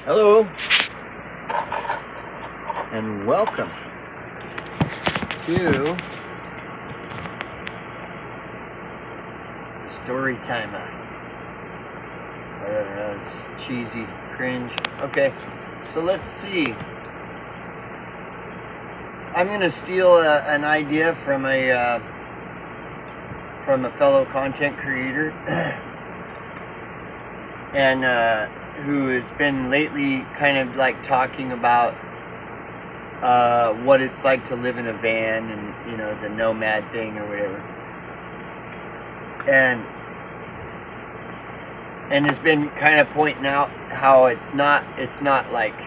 Hello and welcome to story time. Whatever it is, cheesy, cringe. Okay, so let's see. I'm gonna steal an idea from a fellow content creator, and who has been lately kind of like talking about what it's like to live in a van, and the nomad thing or whatever, and has been kind of pointing out how it's not like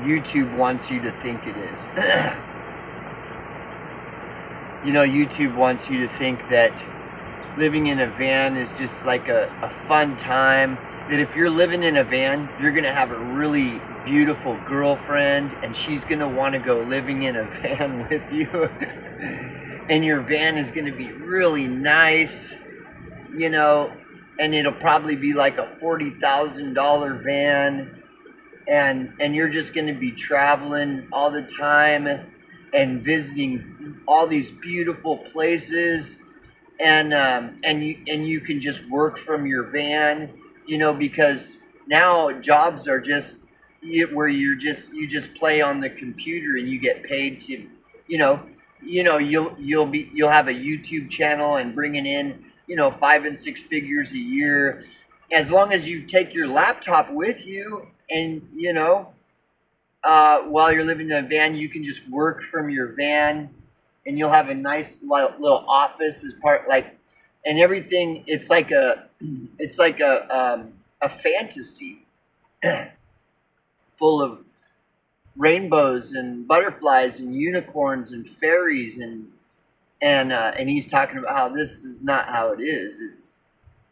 YouTube wants you to think it is. YouTube wants you to think that living in a van is just like a fun time, that if you're living in a van, you're gonna have a really beautiful girlfriend and she's gonna want to go living in a van with you. And your van is gonna be really nice, and it'll probably be like a $40,000 van, and you're just gonna be traveling all the time and visiting all these beautiful places, and you can just work from your van, because now jobs are just where you just play on the computer and you get paid to, you'll have a YouTube channel and bringing in 5 and 6 figures a year, as long as you take your laptop with you, and while you're living in a van, you can just work from your van, and you'll have a nice little office as part, and everything. It's like a fantasy full of rainbows and butterflies and unicorns and fairies, and he's talking about how this is not how it is.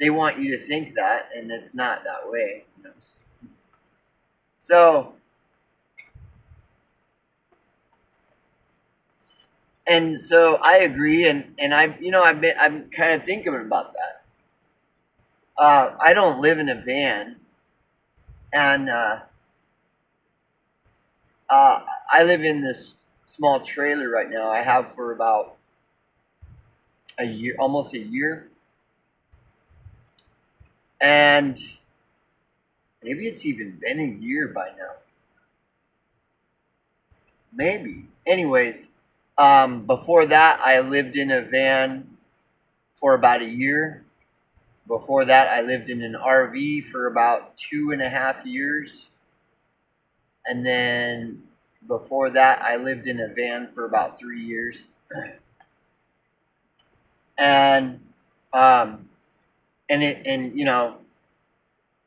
They want you to think that, and it's not that way. So. And so I agree, and I'm kind of thinking about that. I don't live in a van, and I live in this small trailer right now. I have for about a year, almost a year, and maybe it's even been a year by now. Maybe. Anyways. Before that, I lived in a van for about a year. Before that, I lived in an RV for about 2.5 years. And then before that, I lived in a van for about 3 years. And it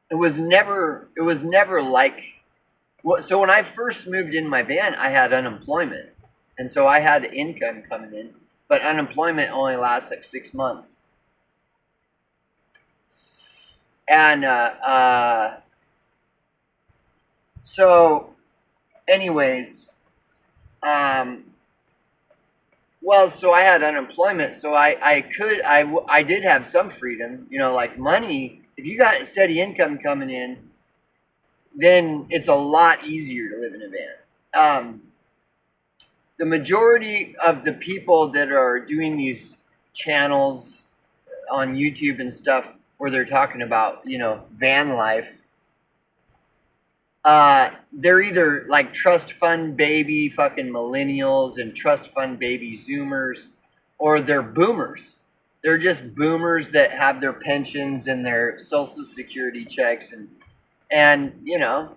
was never like, so when I first moved in my van, I had unemployment. And so I had income coming in, but unemployment only lasts like 6 months. And so anyways, so I had unemployment, so I did have some freedom, like money. If you got steady income coming in, then it's a lot easier to live in a van. The majority of the people that are doing these channels on YouTube and stuff where they're talking about, van life, they're either like trust fund baby fucking millennials and trust fund baby Zoomers, or they're boomers. They're just boomers that have their pensions and their Social Security checks, and yeah,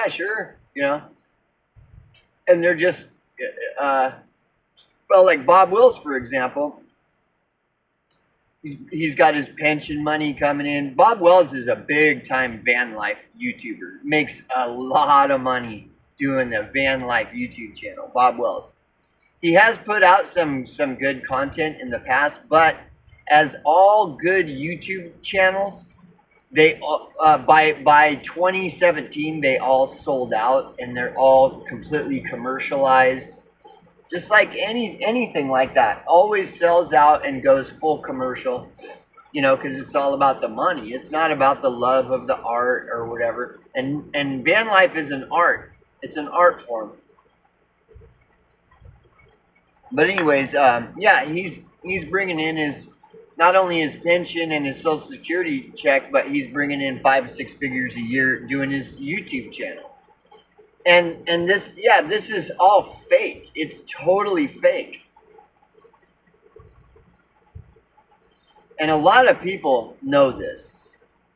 sure, and they're just, like Bob Wills, for example, he's got his pension money coming in. Bob Wells is a big time van life YouTuber, makes a lot of money doing the van life YouTube channel. Bob Wells, he has put out some good content in the past, but as all good YouTube channels, they by 2017 they all sold out, and they're all completely commercialized. Just like anything like that, always sells out and goes full commercial. you know, because it's all about the money. It's not about the love of the art or whatever. And van life is an art. It's an art form. But anyways, yeah, he's bringing in his not only his pension and his social security check, but he's bringing in 5 6 figures a year doing his YouTube channel. And this, yeah, this is all fake. It's totally fake. And a lot of people know this,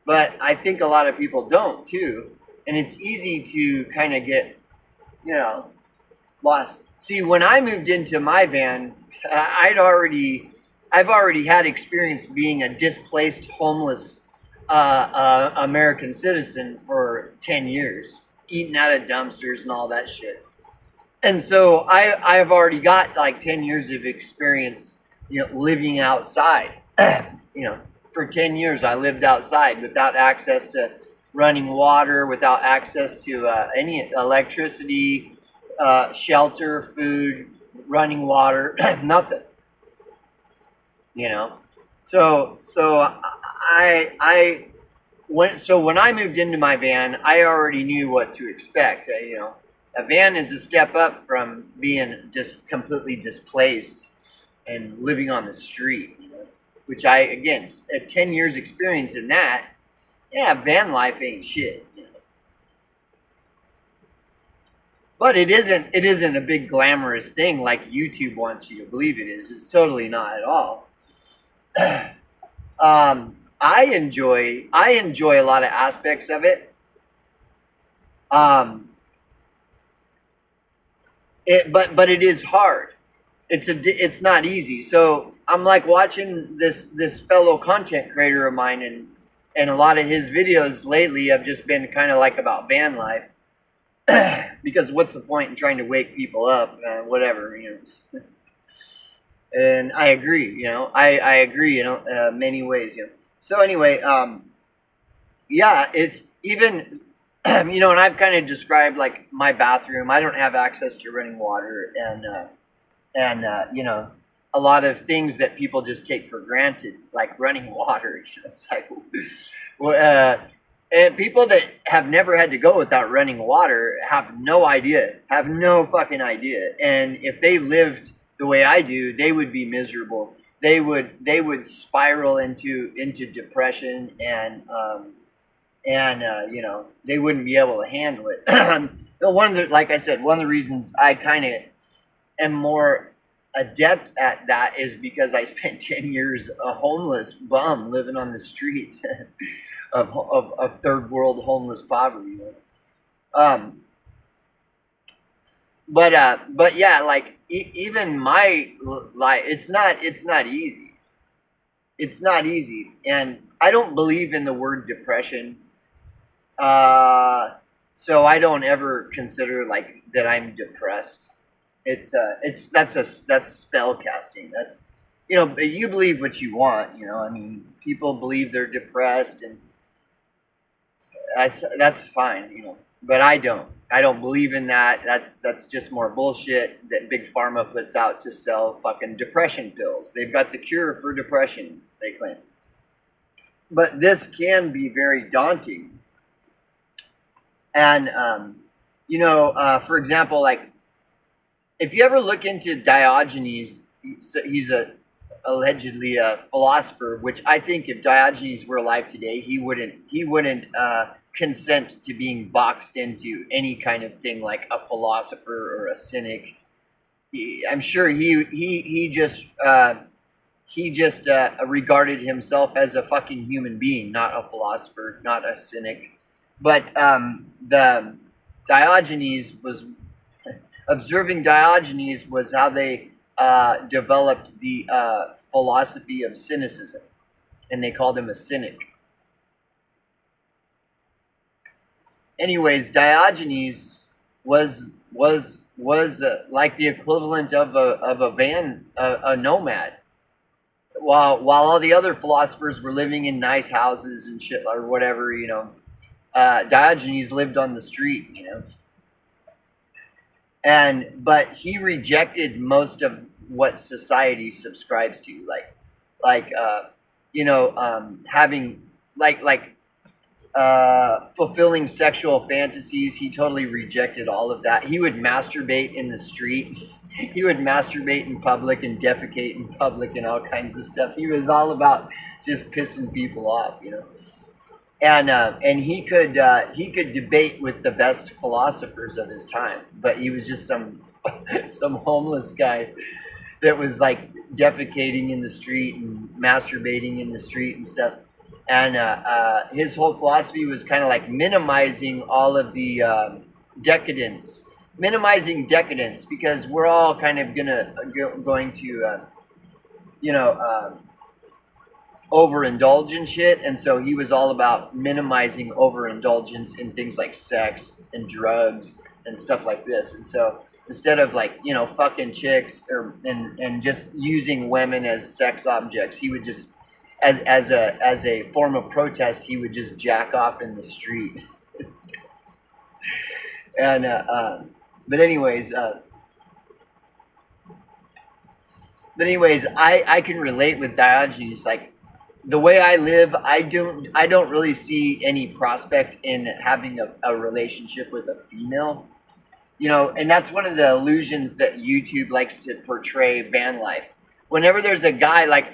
but I think a lot of people don't too. And it's easy to kind of get, you know, lost. See, when I moved into my van, I've already had experience being a displaced homeless American citizen for 10 years, eating out of dumpsters and all that shit. And so I've already got like 10 years of experience, you know, living outside. You know, for 10 years I lived outside without access to running water, without access to any electricity, shelter, food, running water, nothing. You know, so I went. So when I moved into my van, I already knew what to expect. You know, a van is a step up from being just completely displaced and living on the street. You know, which I again, at 10 years experience in that, yeah, van life ain't shit. You know? But it isn't a big glamorous thing like YouTube wants you to believe it is. It's totally not at all. I enjoy a lot of aspects of it. But it is hard. It's not easy. So I'm like watching this fellow content creator of mine, and a lot of his videos lately have just been kind of like about van life. Because what's the point in trying to wake people up? Whatever, you know. And I agree, you know. I agree in many ways, you know. So anyway, yeah, it's even, you know, and I've kind of described like my bathroom. I don't have access to running water, and you know, a lot of things that people just take for granted, like running water. It's like, well, and people that have never had to go without running water have no idea, have no fucking idea. And if they lived the way I do, they would be miserable. They would spiral into depression, and you know, they wouldn't be able to handle it. One of the, like I said, one of the reasons I kind of am more adept at that is because I spent 10 years a homeless bum living on the streets of third world homeless poverty. You know? But yeah, like even my life, it's not easy. It's not easy, and I don't believe in the word depression. So I don't ever consider like that I'm depressed. That's spell casting. That's, you know, you believe what you want. You know, I mean, people believe they're depressed, and that's fine. You know, but I don't. I don't believe in that. That's just more bullshit that big pharma puts out to sell fucking depression pills. They've got the cure for depression, they claim. But this can be very daunting. And you know, for example, like if you ever look into Diogenes, he's allegedly a philosopher. Which I think if Diogenes were alive today, he wouldn't consent to being boxed into any kind of thing like a philosopher or a cynic. I'm sure he just regarded himself as a fucking human being, not a philosopher, not a cynic. But the Diogenes was observing Diogenes was how they developed the philosophy of cynicism, and they called him a cynic. Anyways, Diogenes was like the equivalent of a nomad, while all the other philosophers were living in nice houses and shit or whatever, you know. Diogenes lived on the street, you know. But he rejected most of what society subscribes to, like having like fulfilling sexual fantasies. He totally rejected all of that. He would masturbate in the street. He would masturbate in public and defecate in public and all kinds of stuff. He was all about just pissing people off. And he could debate with the best philosophers of his time, but he was just some some homeless guy that was like defecating in the street and masturbating in the street and stuff. And his whole philosophy was kind of like minimizing all of the minimizing decadence, because we're all kind of going to overindulge in shit. And so he was all about minimizing overindulgence in things like sex and drugs and stuff like this. And so instead of like fucking chicks and just using women as sex objects, he would just as a form of protest, he would just jack off in the street. And but anyways, I can relate with Diogenes. Like, the way I live, I don't really see any prospect in having a relationship with a female. And that's one of the illusions that YouTube likes to portray van life. Whenever there's a guy, like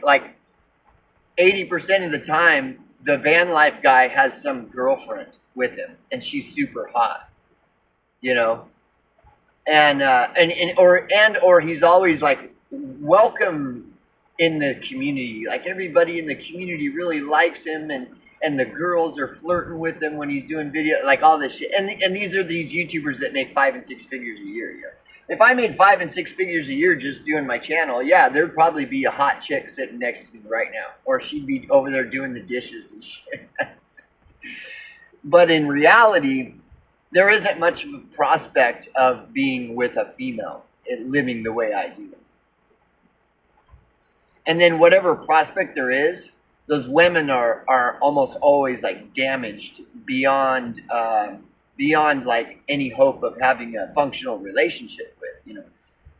80% of the time, the van life guy has some girlfriend with him, and she's super hot, or he's always like welcome in the community. Like, everybody in the community really likes him, and the girls are flirting with him when he's doing video, like all this shit. And these are these YouTubers that make 5 and 6 figures a year. If I made 5 and 6 figures a year just doing my channel, yeah, there'd probably be a hot chick sitting next to me right now, or she'd be over there doing the dishes and shit. But in reality, there isn't much of a prospect of being with a female and living the way I do. And then whatever prospect there is, those women are almost always like damaged beyond like any hope of having a functional relationship with.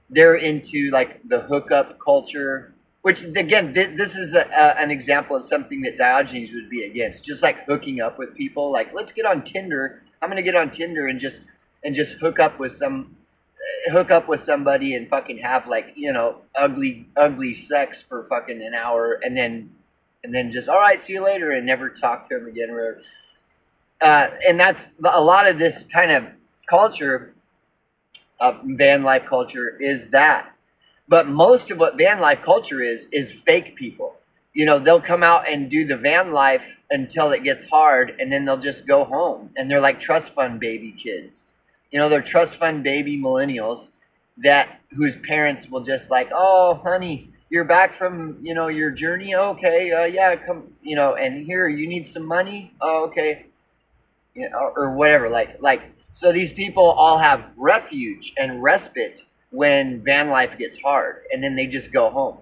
They're into like the hookup culture, which again, this is an example of something that Diogenes would be against. Just like hooking up with people, like, let's get on Tinder. I'm gonna get on Tinder and just hook up with somebody and fucking have like ugly sex for fucking an hour, and then just, all right, see you later, and never talk to him again. Or and that's a lot of this kind of culture, van life culture, is that. But most of what van life culture is fake people. They'll come out and do the van life until it gets hard, and then they'll just go home. And they're like trust fund baby kids. They're trust fund baby millennials whose parents will just like, oh, honey, you're back from, your journey. Okay. Yeah, come, and here, you need some money. Oh, okay. Or whatever. So these people all have refuge and respite when van life gets hard, and then they just go home,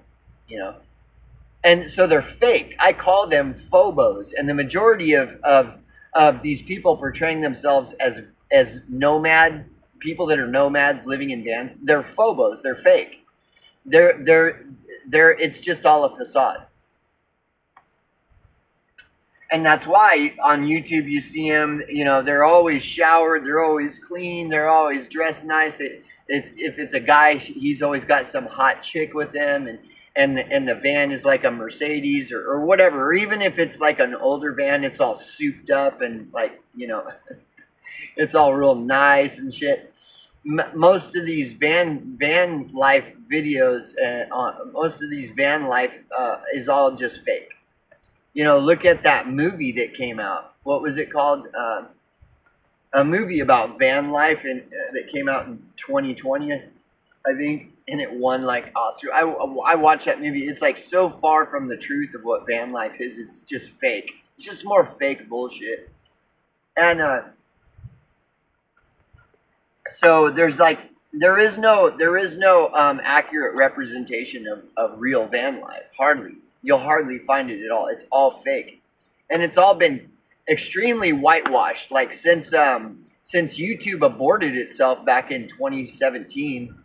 And so they're fake. I call them phobos. And the majority of these people portraying themselves as nomad people that are nomads living in vans, they're phobos. They're fake. It's just all a facade. And that's why on YouTube you see them, they're always showered, they're always clean, they're always dressed nice. If it's a guy, he's always got some hot chick with them, and the van is like a Mercedes or whatever. Or even if it's like an older van, it's all souped up and like, it's all real nice and shit. Most of these van life videos, most of these van life is all just fake. Look at that movie that came out. What was it called? A movie about van life that came out in 2020, I think, and it won like Oscar. I watched that movie. It's like so far from the truth of what van life is. It's just fake. It's just more fake bullshit. And so there is no accurate representation of real van life. Hardly. You'll hardly find it at all. It's all fake. And it's all been extremely whitewashed. Like since YouTube aborted itself back in 2017,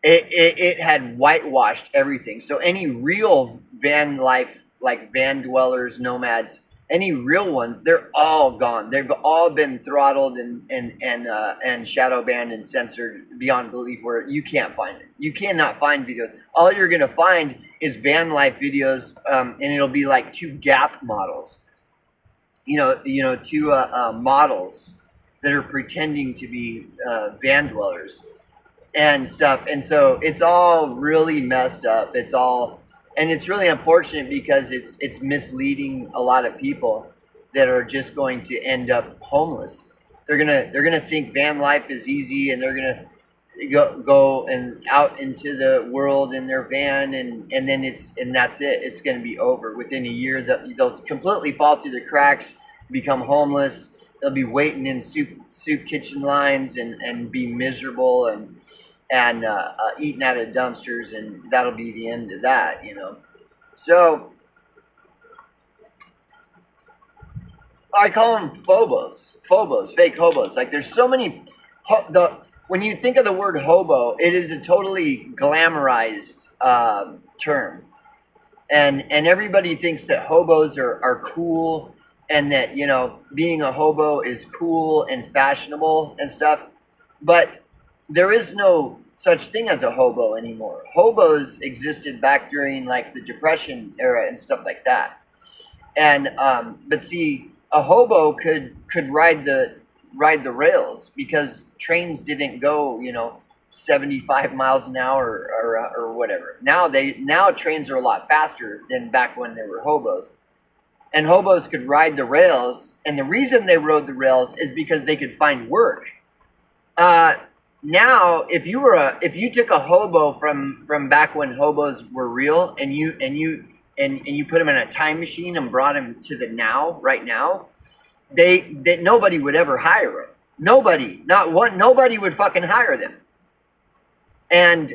it had whitewashed everything. So any real van life, like van dwellers, nomads, any real ones, they're all gone. They've all been throttled and shadow banned and censored beyond belief, where you can't find it. You cannot find videos. All you're gonna find is van life videos, and it'll be like two Gap models. Two models that are pretending to be van dwellers and stuff. And so it's all really messed up. And it's really unfortunate because it's misleading a lot of people that are just going to end up homeless. They're gonna think van life is easy, and they're gonna go and out into the world in their van, and then that's it. It's gonna be over within a year. They'll completely fall through the cracks, become homeless. They'll be waiting in soup kitchen lines and be miserable and eating out of dumpsters, and that'll be the end of that, So I call them phobos, fake hobos. Like there's so many. When you think of the word hobo, it is a totally glamorized term, and everybody thinks that hobos are cool, and that being a hobo is cool and fashionable and stuff, but there is no such thing as a hobo anymore. Hobos existed back during like the Depression era and stuff like that. And but see, a hobo could ride the rails because trains didn't go 75 miles an hour or whatever. Now trains are a lot faster than back when they were hobos. And hobos could ride the rails, and the reason they rode the rails is because they could find work. Now, if you took a hobo from back when hobos were real, and you put them in a time machine and brought them to the right now, nobody would ever hire them. Nobody would fucking hire them, and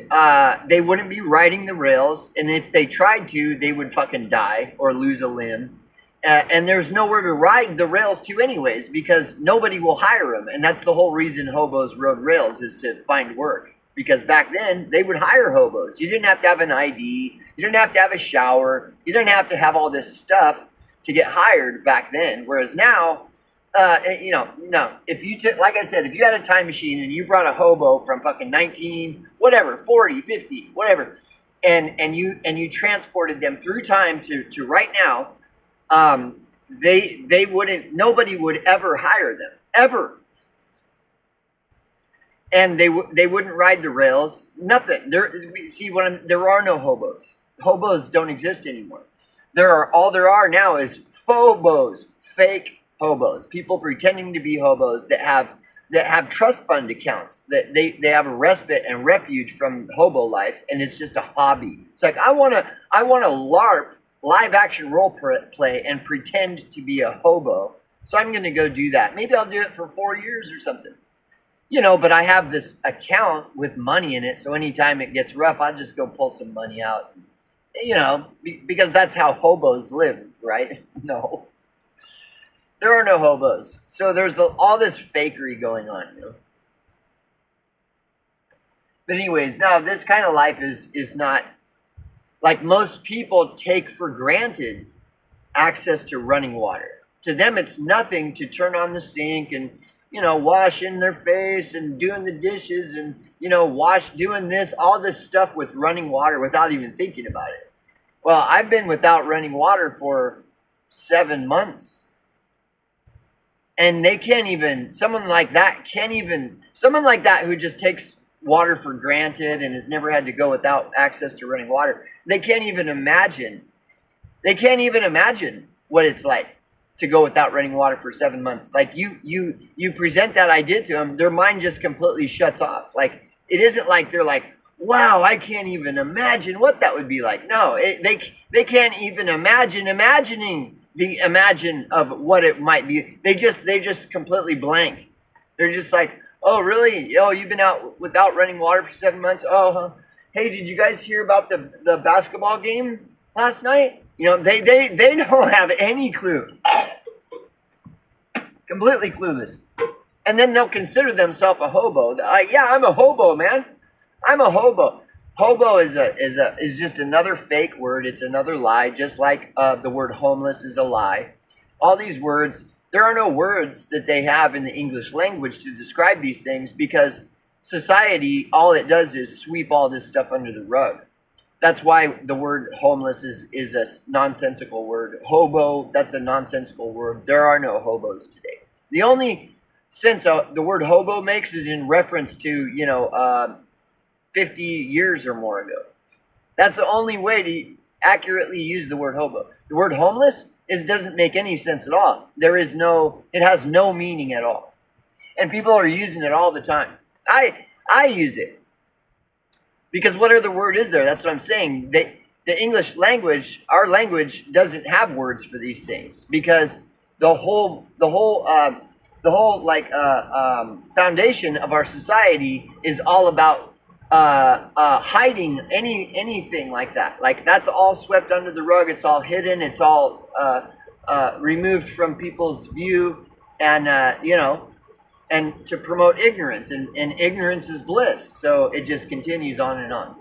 they wouldn't be riding the rails. And if they tried to, they would fucking die or lose a limb. And there's nowhere to ride the rails to anyways, because nobody will hire them. And that's the whole reason hobos rode rails, is to find work. Because back then, they would hire hobos. You didn't have to have an ID. You didn't have to have a shower. You didn't have to have all this stuff to get hired back then. Whereas now, no. If you took, like I said, if you had a time machine and you brought a hobo from fucking 40, 50, whatever, and you transported them through time to right now, nobody would ever hire them, ever. And they wouldn't ride the rails, nothing. There are no hobos. Hobos don't exist anymore. All there are now is phobos, fake hobos, people pretending to be hobos that have trust fund accounts, that they have a respite and refuge from hobo life, and it's just a hobby. It's like, I want to LARP, live action role play, and pretend to be a hobo. So I'm going to go do that. Maybe I'll do it for 4 years or something. But I have this account with money in it. So anytime it gets rough, I'll just go pull some money out. Because that's how hobos live, right? No. There are no hobos. So there's all this fakery going on, But anyways, now this kind of life is not, like, most people take for granted access to running water. To them, it's nothing to turn on the sink and, washing their face and doing the dishes and, doing all this stuff with running water without even thinking about it. Well, I've been without running water for 7 months. And someone like that who just takes water for granted and has never had to go without access to running water, they can't even imagine what it's like to go without running water for 7 months. Like you present that idea to them, their mind just completely shuts off. Like, it isn't like they're like, wow, I can't even imagine what that would be like. No, they can't even imagine of what it might be. They just completely blank. They're just like, oh, really? Oh, you've been out without running water for 7 months? Oh, huh. Hey, did you guys hear about the basketball game last night? They don't have any clue. Completely clueless. And then they'll consider themselves a hobo. Yeah, I'm a hobo, man. I'm a hobo. Hobo is just another fake word. It's another lie, just like the word homeless is a lie. All these words, there are no words that they have in the English language to describe these things because society, all it does is sweep all this stuff under the rug. That's why the word homeless is a nonsensical word. Hobo, that's a nonsensical word. There are no hobos today. The only sense the word hobo makes is in reference to, 50 years or more ago. That's the only way to accurately use the word hobo. The word homeless doesn't make any sense at all. It has no meaning at all. And people are using it all the time. I use it. Because what other word is there? That's what I'm saying. The English language, our language, doesn't have words for these things because the whole foundation of our society is all about hiding anything like that. Like that's all swept under the rug. It's all hidden. It's all removed from people's view, and and to promote ignorance, and ignorance is bliss. So it just continues on and on.